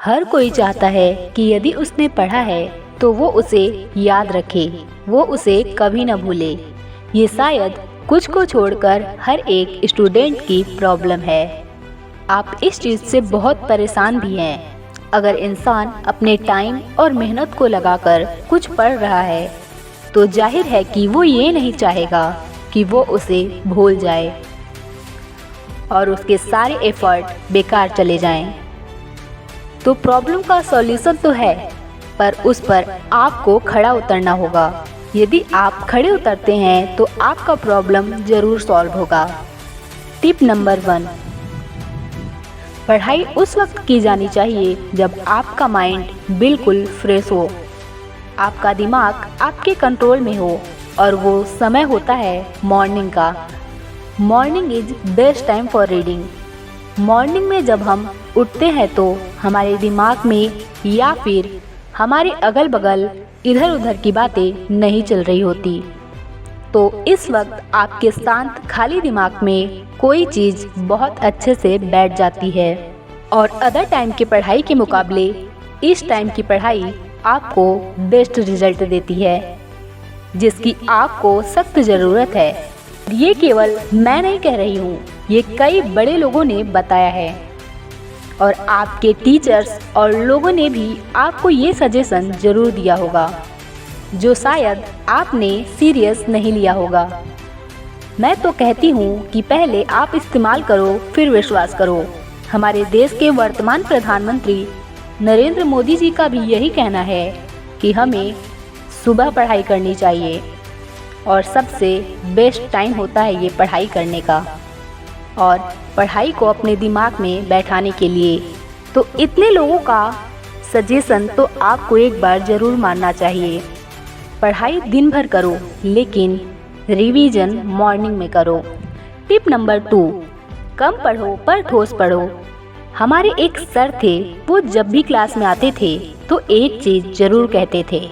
हर कोई चाहता है कि यदि उसने पढ़ा है तो वो उसे याद रखे, वो उसे कभी न भूले। ये शायद कुछ को छोड़कर हर एक स्टूडेंट की प्रॉब्लम है। आप इस चीज़ से बहुत परेशान भी हैं। अगर इंसान अपने टाइम और मेहनत को लगाकर कुछ पढ़ रहा है तो जाहिर है कि वो ये नहीं चाहेगा कि वो उसे भूल जाए और उसके सारे एफर्ट बेकार चले जाएं। तो प्रॉब्लम का सॉल्यूशन तो है, पर उस पर आपको खड़ा उतरना होगा। यदि आप खड़े उतरते हैं तो आपका प्रॉब्लम जरूर सॉल्व होगा। टिप नंबर 1, पढ़ाई उस वक्त की जानी चाहिए जब आपका माइंड बिल्कुल फ्रेश हो, आपका दिमाग आपके कंट्रोल में हो, और वो समय होता है मॉर्निंग का। Morning is best time for reading. Morning में जब हम उठते हैं तो हमारे दिमाग में या फिर हमारे अगल बगल इधर उधर की बातें नहीं चल रही होती, तो इस वक्त आपके शांत खाली दिमाग में कोई चीज़ बहुत अच्छे से बैठ जाती है। और अदर टाइम की पढ़ाई के मुकाबले इस टाइम की पढ़ाई आपको बेस्ट रिजल्ट देती है, जिसकी आपको सख्त ज़रूरत है। ये केवल मैं नहीं कह रही हूँ, ये कई बड़े लोगों ने बताया है, और आपके टीचर्स और लोगों ने भी आपको ये सजेशन ज़रूर दिया होगा, जो शायद आपने सीरियस नहीं लिया होगा। मैं तो कहती हूँ कि पहले आप इस्तेमाल करो फिर विश्वास करो। हमारे देश के वर्तमान प्रधानमंत्री नरेंद्र मोदी जी का भी यही कहना है कि हमें सुबह पढ़ाई करनी चाहिए, और सबसे बेस्ट टाइम होता है ये पढ़ाई करने का। और पढ़ाई को अपने दिमाग में बैठाने के लिए तो इतने लोगों का सजेशन तो आपको एक बार ज़रूर मानना चाहिए। पढ़ाई दिन भर करो, लेकिन रिवीजन मॉर्निंग में करो। टिप नंबर 2, कम पढ़ो पर ठोस पढ़ो। हमारे एक सर थे, वो जब भी क्लास में आते थे तो एक चीज़ ज़रूर कहते थे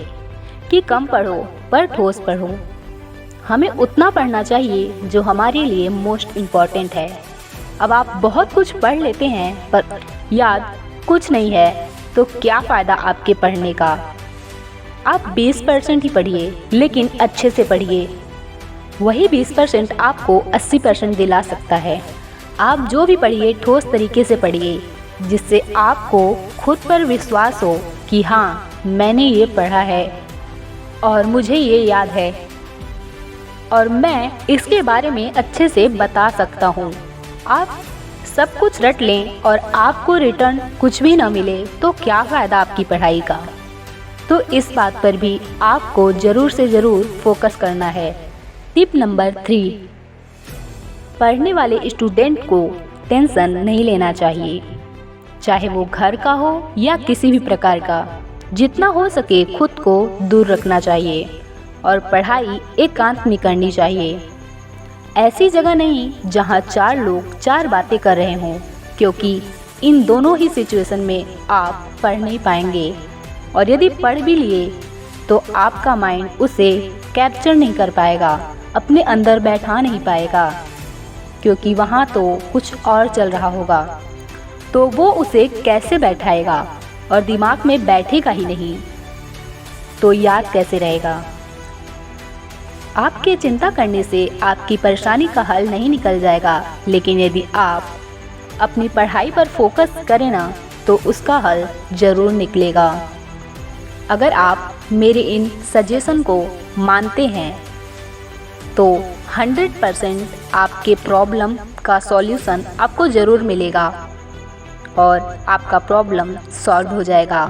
कि कम पढ़ो पर ठोस पढ़ो। हमें उतना पढ़ना चाहिए जो हमारे लिए मोस्ट इम्पॉर्टेंट है। अब आप बहुत कुछ पढ़ लेते हैं पर याद कुछ नहीं है तो क्या फ़ायदा आपके पढ़ने का। आप 20% ही पढ़िए, लेकिन अच्छे से पढ़िए। वही 20% आपको 80% दिला सकता है। आप जो भी पढ़िए ठोस तरीके से पढ़िए, जिससे आपको खुद पर विश्वास हो कि हाँ, मैंने ये पढ़ा है और मुझे ये याद है और मैं इसके बारे में अच्छे से बता सकता हूँ। आप सब कुछ रट लें और आपको रिटर्न कुछ भी न मिले तो क्या फ़ायदा आपकी पढ़ाई का। तो इस बात पर भी आपको ज़रूर से ज़रूर फोकस करना है। टिप नंबर 3, पढ़ने वाले स्टूडेंट को टेंशन नहीं लेना चाहिए, चाहे वो घर का हो या किसी भी प्रकार का। जितना हो सके खुद को दूर रखना चाहिए और पढ़ाई एकांत में करनी चाहिए। ऐसी जगह नहीं जहां 4 लोग 4 बातें कर रहे हों, क्योंकि इन दोनों ही सिचुएशन में आप पढ़ नहीं पाएंगे, और यदि पढ़ भी लिए तो आपका माइंड उसे कैप्चर नहीं कर पाएगा, अपने अंदर बैठा नहीं पाएगा, क्योंकि वहाँ तो कुछ और चल रहा होगा। तो वो उसे कैसे बैठाएगा, और दिमाग में बैठेगा ही नहीं तो याद कैसे रहेगा। आपके चिंता करने से आपकी परेशानी का हल नहीं निकल जाएगा, लेकिन यदि आप अपनी पढ़ाई पर फोकस करें ना तो उसका हल ज़रूर निकलेगा। अगर आप मेरे इन सजेशन को मानते हैं तो 100% आपके प्रॉब्लम का सॉल्यूशन आपको ज़रूर मिलेगा और आपका प्रॉब्लम सॉल्व हो जाएगा।